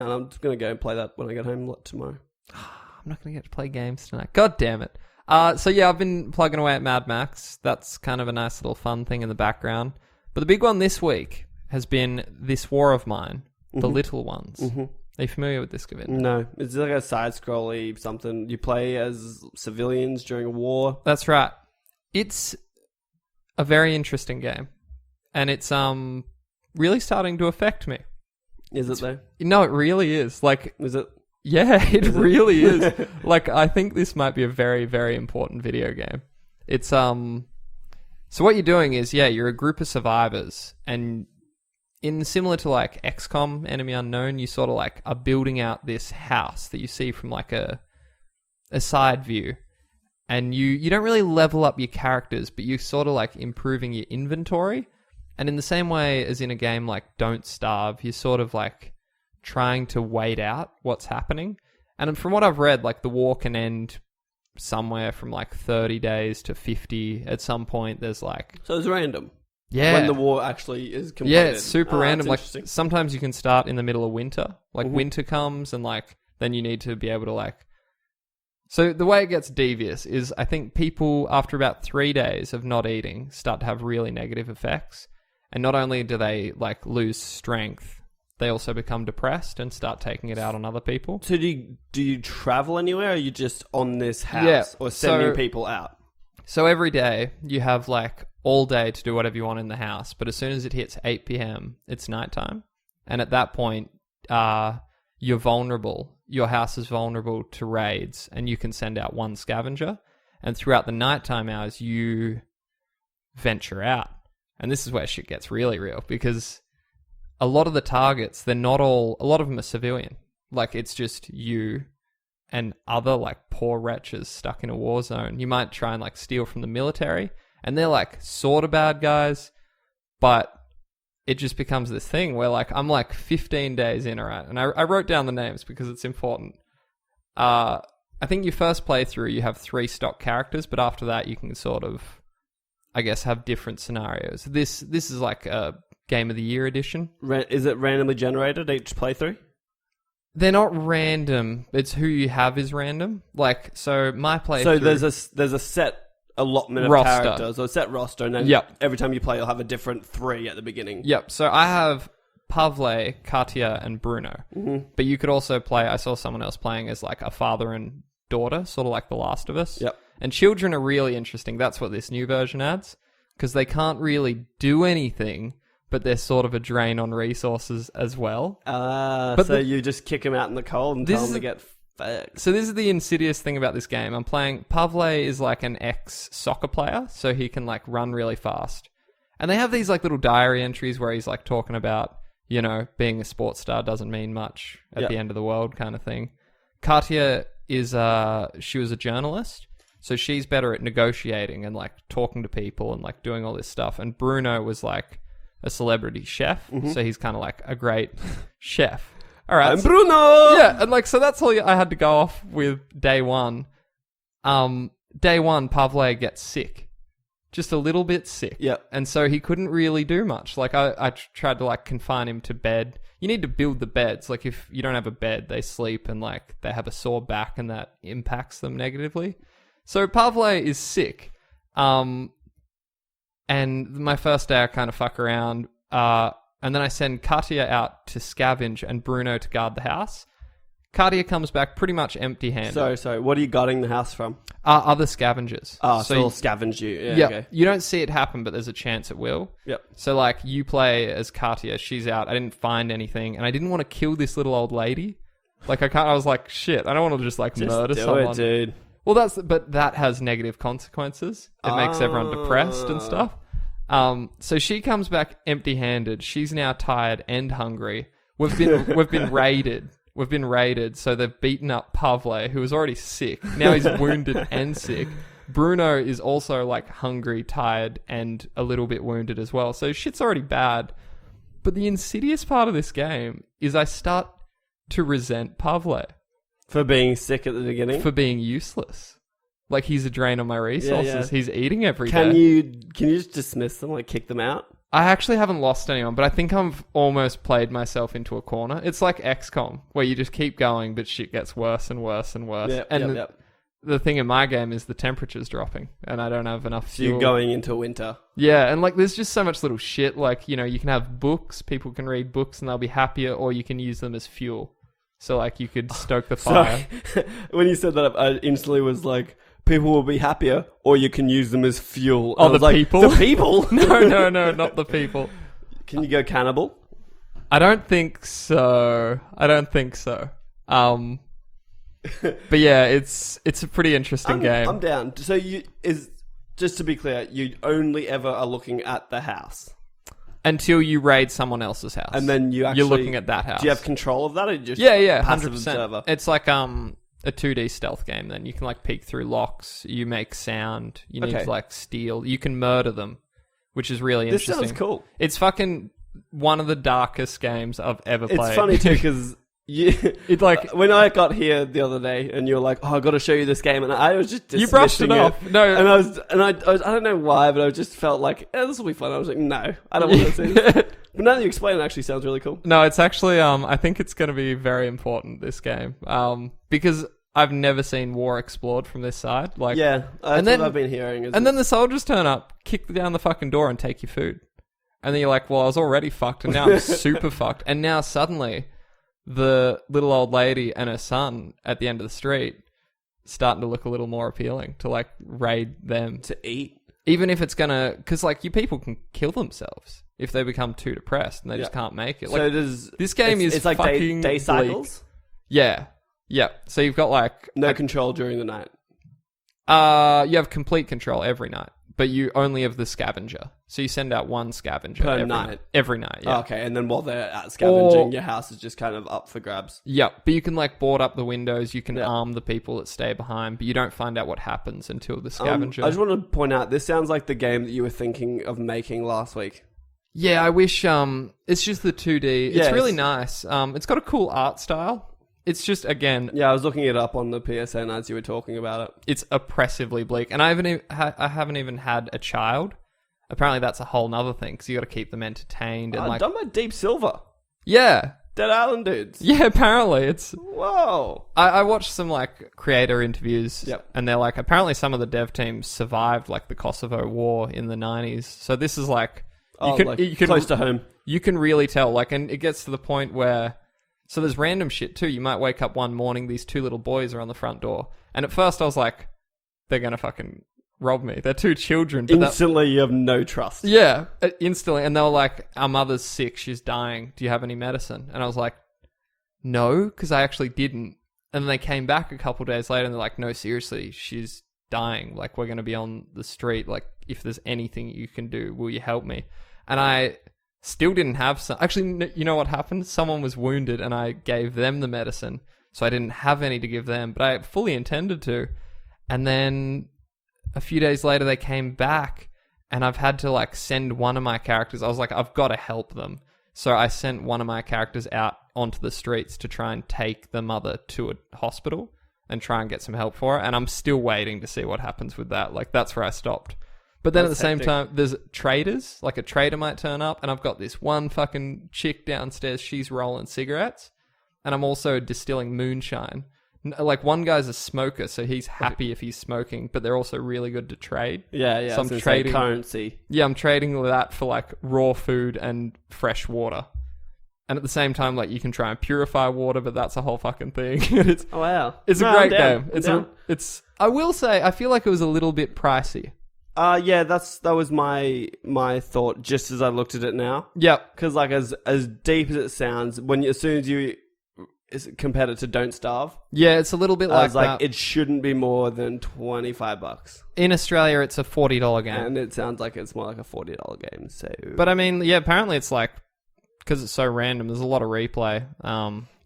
And I'm just going to go and play that when I get home tomorrow. I'm not going to get to play games tonight. God damn it. So yeah, I've been plugging away at Mad Max. That's kind of a nice little fun thing in the background. But the big one this week has been This War of Mine, The Little Ones. Mm-hmm. Are you familiar with this, Govinda? No. It's like a side-scrolly something. You play as civilians during a war. That's right. It's a very interesting game. And it's really starting to affect me. Is it though? No, it really is. Like, is it? Yeah, it really is. Like, I think this might be a very, very important video game. It's, so what you're doing is, you're a group of survivors, and similar to like XCOM, Enemy Unknown, you sort of like are building out this house that you see from like a side view. And you don't really level up your characters, but you're sort of like improving your inventory. And in the same way as in a game like Don't Starve, you're sort of like trying to wait out what's happening. And from what I've read, like the war can end somewhere from like 30 days to 50 at some point. There's like... So it's random. Yeah. When the war actually is completed. Yeah, it's super random. Like sometimes you can start in the middle of winter. Like winter comes and like then you need to be able to like... So the way it gets devious is I think people after about 3 days of not eating start to have really negative effects. And not only do they like lose strength, they also become depressed and start taking it out on other people. So do you travel anywhere, or are you just on this house or sending people out? So every day you have like all day to do whatever you want in the house, but as soon as it hits 8 p.m, it's nighttime. And at that point, you're vulnerable. Your house is vulnerable to raids, and you can send out one scavenger. And throughout the nighttime hours, you venture out. And this is where shit gets really real, because a lot of the targets, a lot of them are civilian. Like, it's just you and other, like, poor wretches stuck in a war zone. You might try and, like, steal from the military, and they're, like, sort of bad guys, but it just becomes this thing where, like, I'm, like, 15 days in, alright? And I wrote down the names because it's important. I think your first playthrough, you have 3 stock characters, but after that, you can sort of... I guess, have different scenarios. This is like a Game of the Year edition. Is it randomly generated each playthrough? They're not random. It's who you have is random. Like, so my playthrough... So there's a set allotment of roster. Characters, or a set roster, and then every time you play, you'll have a different 3 at the beginning. Yep. So I have Pavle, Katia, and Bruno. Mm-hmm. But you could also play... I saw someone else playing as like a father and daughter, sort of like The Last of Us. Yep. And children are really interesting. That's what this new version adds. Because they can't really do anything, but they're sort of a drain on resources as well. So you just kick them out in the cold and tell them to get fucked. So this is the insidious thing about this game. I'm playing... Pavle is like an ex-soccer player, so he can like run really fast. And they have these like little diary entries where he's like talking about, you know, being a sports star doesn't mean much at the end of the world kind of thing. Katia is... she was a journalist. So she's better at negotiating and like talking to people and like doing all this stuff. And Bruno was like a celebrity chef. Mm-hmm. So he's kind of like a great chef. All right. I'm Bruno! Yeah. And like, so that's all I had to go off with day one. Day one, Pavle gets sick. Just a little bit sick. Yeah. And so he couldn't really do much. Like I tried to like confine him to bed. You need to build the beds. Like if you don't have a bed, they sleep and like they have a sore back and that impacts them negatively. So Pavle is sick, and my first day I kind of fuck around, and then I send Katia out to scavenge and Bruno to guard the house. Katia comes back pretty much empty-handed. Sorry, what are you guarding the house from? Other scavengers. So they'll scavenge you. Yeah, okay. You don't see it happen, but there's a chance it will. Yep. So like you play as Katia, she's out, I didn't find anything, and I didn't want to kill this little old lady. Like I was like, shit, I don't want to just like murder someone. Do it, dude. Well, but that has negative consequences. It makes everyone depressed and stuff. So she comes back empty-handed. She's now tired and hungry. We've been raided. We've been raided. So they've beaten up Pavle, who was already sick. Now he's wounded and sick. Bruno is also like hungry, tired, and a little bit wounded as well. So shit's already bad. But the insidious part of this game is I start to resent Pavle. For being sick at the beginning? For being useless. Like, he's a drain on my resources. Yeah. He's eating every day. Can you just dismiss them, like kick them out? I actually haven't lost anyone, but I think I've almost played myself into a corner. It's like XCOM, where you just keep going, but shit gets worse and worse and worse. The thing in my game is the temperature's dropping, and I don't have enough fuel. So you're going into winter. Yeah, and like there's just so much little shit. Like, you know, you can have books, people can read books and they'll be happier, or you can use them as fuel. So like you could stoke the fire. When you said that, I instantly was like, people will be happier, or you can use them as fuel. Oh, the people? The people? No, not the people. Can you go cannibal? I don't think so. But yeah, it's a pretty interesting game. I'm down. So just to be clear, you only ever are looking at the house until you raid someone else's house, and then you're looking at that house. Do you have control of that, or just passive 100%. Observer? It's like a 2D stealth game. Then you can like peek through locks. You make sound. You need to like steal. You can murder them, which is really interesting. This sounds cool. It's fucking one of the darkest games I've ever played. It's funny too because. It like when I got here the other day, and you were like, "Oh, I got to show you this game," and I was just you brushed it off. No, and I don't know why, but I just felt like this will be fun. I was like, "No, I don't want to see this." But now that you explain, it actually sounds really cool. No, it's actually I think it's going to be very important, this game, because I've never seen war explored from this side. Like, that's what I've been hearing. And then the soldiers turn up, kick down the fucking door, and take your food, and then you're like, "Well, I was already fucked, and now I'm super fucked," and now suddenly. The little old lady and her son at the end of the street starting to look a little more appealing to like raid them to eat, even if it's gonna, because like you people can kill themselves if they become too depressed and they just can't make it. Like, so this game is like fucking day cycles. Yeah. So you've got like no control during the night. You have complete control every night. But you only have the scavenger. So you send out one scavenger per night. Every night, yeah. Oh, okay, and then while they're out scavenging, your house is just kind of up for grabs. Yeah, but you can like board up the windows, you can arm the people that stay behind, but you don't find out what happens until the scavenger. I just want to point out, this sounds like the game that you were thinking of making last week. Yeah, I wish, it's just the 2D. It's really nice. It's got a cool art style. It's just, again... Yeah, I was looking it up on the PSN as you were talking about it. It's oppressively bleak. And I haven't even had a child. Apparently that's a whole nother thing, because you got to keep them entertained. And I've done my Deep Silver. Yeah. Dead Island dudes. Yeah, apparently. It's... Whoa. I watched some, like, creator interviews, and they're like, apparently some of the dev teams survived, like, the Kosovo War in the 90s. So this is, like... You can close to home. You can really tell, like, and it gets to the point where... So there's random shit too. You might wake up one morning, these two little boys are on the front door. And at first I was like, they're going to fucking rob me. They're two children. But instantly you have no trust. Yeah, instantly. And they were like, our mother's sick, she's dying. Do you have any medicine? And I was like, no, because I actually didn't. And then they came back a couple days later and they're like, no, seriously, she's dying. Like, we're going to be on the street. Like, if there's anything you can do, will you help me? And I... still didn't have some. Actually, you know what happened? Someone was wounded and I gave them the medicine. So I didn't have any to give them, but I fully intended to. And then a few days later, they came back and I've had to like send one of my characters. I was like, I've got to help them. So I sent one of my characters out onto the streets to try and take the mother to a hospital and try and get some help for her. And I'm still waiting to see what happens with that. Like, that's where I stopped. But then at the same time, there's traders. Like a trader might turn up, and I've got this one fucking chick downstairs. She's rolling cigarettes, and I'm also distilling moonshine. Like, one guy's a smoker, so he's happy if he's smoking, but they're also really good to trade. Yeah. So I'm trading currency. Yeah, I'm trading that for like raw food and fresh water. And at the same time, like, you can try and purify water, but that's a whole fucking thing. Oh wow, it's a great game. It's I will say, I feel like it was a little bit pricey. Yeah, that was my thought just as I looked at it now. Yep. Because like as deep as it sounds, as soon as you compare it to Don't Starve, yeah, it's a little bit like I was like, that. it shouldn't be more than $25. In Australia, it's a $40 game, and it sounds like it's more like a $40 game. So, but I mean, yeah, apparently it's like, because it's so random, there's a lot of replay.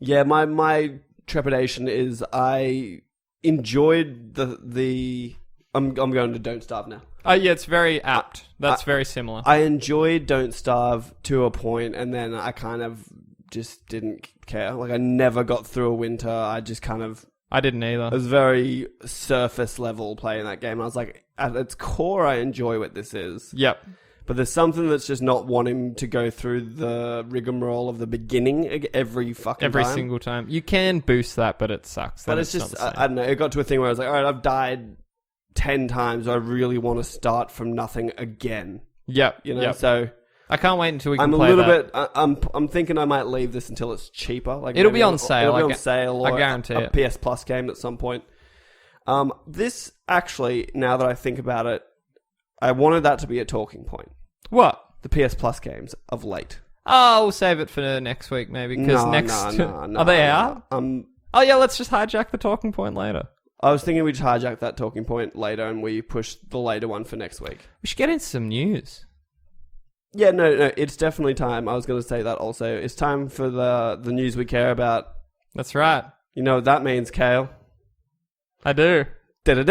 Yeah, my trepidation is I enjoyed the. I'm going to Don't Starve now. Yeah, it's very apt. That's very similar. I enjoyed Don't Starve to a point, and then I kind of just didn't care. Like, I never got through a winter. I just kind of... I didn't either. It was very surface level playing that game. I was like, at its core, I enjoy what this is. Yep. But there's something that's just not wanting to go through the rigmarole of the beginning every time. Single time. You can boost that, but it sucks. But it's just, I don't know, it got to a thing where I was like, all right, I've died 10 times. I really want to start from nothing again. Yep. You know, so... I can't wait until we can I'm a play little that. bit... I'm thinking I might leave this until it's cheaper. Like it'll be on sale. It'll be on sale, or I guarantee a PS Plus game at some point. This, actually, now that I think about it, I wanted that to be a talking point. What? The PS Plus games of late. Oh, we'll save it for next week, maybe. Because No, are they out? Oh, yeah, let's just hijack the talking point later. I was thinking we'd hijack that talking point later and we push the later one for next week. We should get into some news. Yeah, no, it's definitely time. I was going to say that also. It's time for the news we care about. That's right. You know what that means, Kale? I do. Sony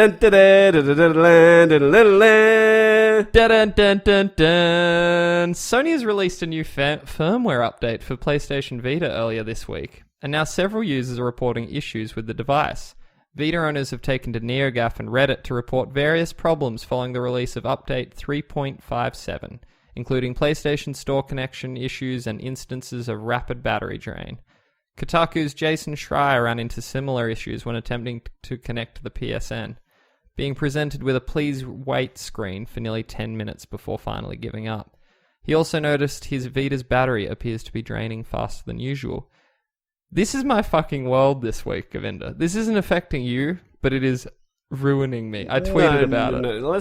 has released a new firmware update for PlayStation Vita earlier this week, and now several users are reporting issues with the device. Vita owners have taken to NeoGAF and Reddit to report various problems following the release of Update 3.57, including PlayStation Store connection issues and instances of rapid battery drain. Kotaku's Jason Schreier ran into similar issues when attempting to connect to the PSN, being presented with a please wait screen for nearly 10 minutes before finally giving up. He also noticed his Vita's battery appears to be draining faster than usual. This is my fucking world this week, Govinda. This isn't affecting you, but it is ruining me. I tweeted about it. No,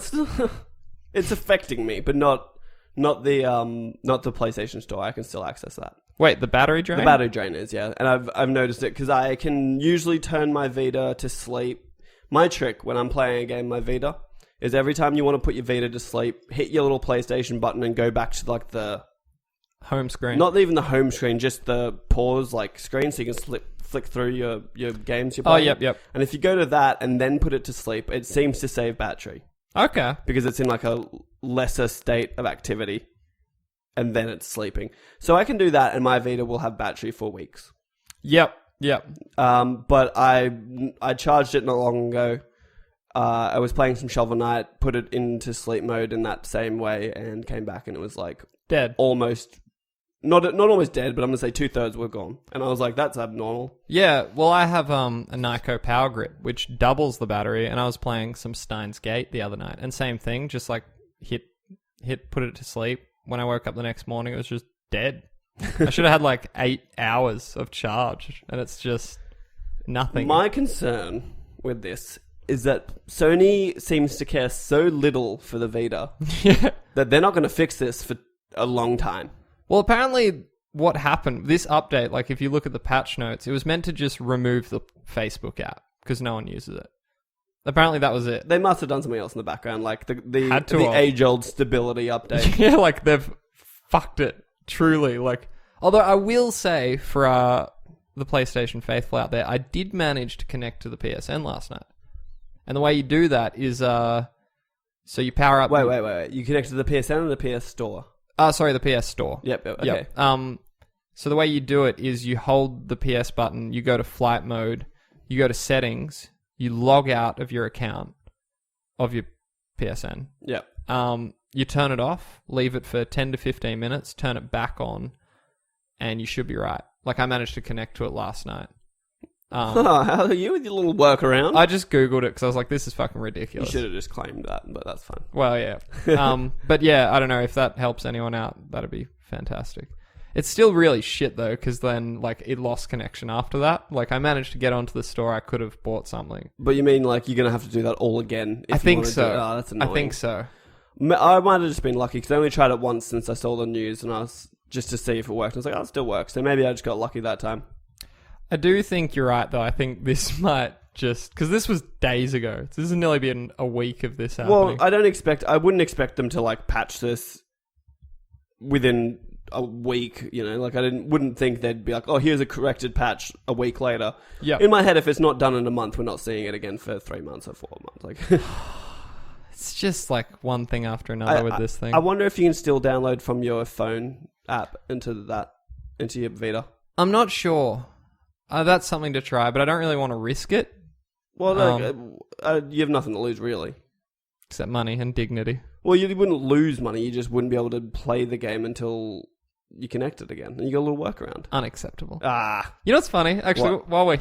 it's affecting me, but not the PlayStation Store. I can still access that. Wait, the battery drain? The battery drain is, yeah. And I've noticed it because I can usually turn my Vita to sleep. My trick when I'm playing a game, my Vita, is every time you want to put your Vita to sleep, hit your little PlayStation button and go back to like the home screen. Not even the home screen, just the pause like screen, so you can flick through your games you're playing. Oh, yep. And if you go to that and then put it to sleep, it seems to save battery. Okay. Because it's in like a lesser state of activity. And then it's sleeping. So I can do that and my Vita will have battery for weeks. Yep. But I charged it not long ago. I was playing some Shovel Knight, put it into sleep mode in that same way, and came back and it was like... dead. Almost... Not almost dead, but I'm going to say 2/3 were gone. And I was like, that's abnormal. Yeah, well, I have a Nyko Power Grip, which doubles the battery, and I was playing some Steins Gate the other night. And same thing, just like put it to sleep. When I woke up the next morning, it was just dead. I should have had like 8 hours of charge, and it's just nothing. My concern with this is that Sony seems to care so little for the Vita that they're not going to fix this for a long time. Well, apparently what happened, this update, like if you look at the patch notes, it was meant to just remove the Facebook app because no one uses it. Apparently that was it. They must have done something else in the background, like the age-old stability update. Yeah, like they've fucked it, truly. Like, although I will say for the PlayStation faithful out there, I did manage to connect to the PSN last night. And the way you do that is, so you power up... Wait. You connect to the PSN or the PS Store? Sorry, the PS Store. Yep, okay. Yep. So the way you do it is you hold the PS button, you go to flight mode, you go to settings, you log out of your account of your PSN. Yep. You turn it off, leave it for 10 to 15 minutes, turn it back on, and you should be right. Like, I managed to connect to it last night. How are you with your little workaround? I just Googled it because I was like, this is fucking ridiculous. You should have just claimed that, but that's fine. Well, yeah. But yeah, I don't know if that helps anyone out. That'd be fantastic. It's still really shit though, because then like it lost connection after that. Like I managed to get onto the store, I could have bought something. But you mean like you're going to have to do that all again? I think so. Oh, that's annoying. I think so. I might have just been lucky because I only tried it once since I saw the news and I was just to see if it worked. I was like, oh, it still works. So maybe I just got lucky that time. I do think you're right though. I think this might just... because this was days ago. This has nearly been a week of this happening. Well, I wouldn't expect them to like patch this within a week, you know, like wouldn't think they'd be like, oh, here's a corrected patch a week later. Yeah. In my head, if it's not done in a month, we're not seeing it again for 3 months or 4 months. Like, it's just like one thing after another with this thing. I wonder if you can still download from your phone app into your Vita. I'm not sure. That's something to try, but I don't really want to risk it. Well, you have nothing to lose, really. Except money and dignity. Well, you wouldn't lose money. You just wouldn't be able to play the game until you connect it again. And you got a little workaround. Unacceptable. Ah. You know what's funny? Actually, What? while we're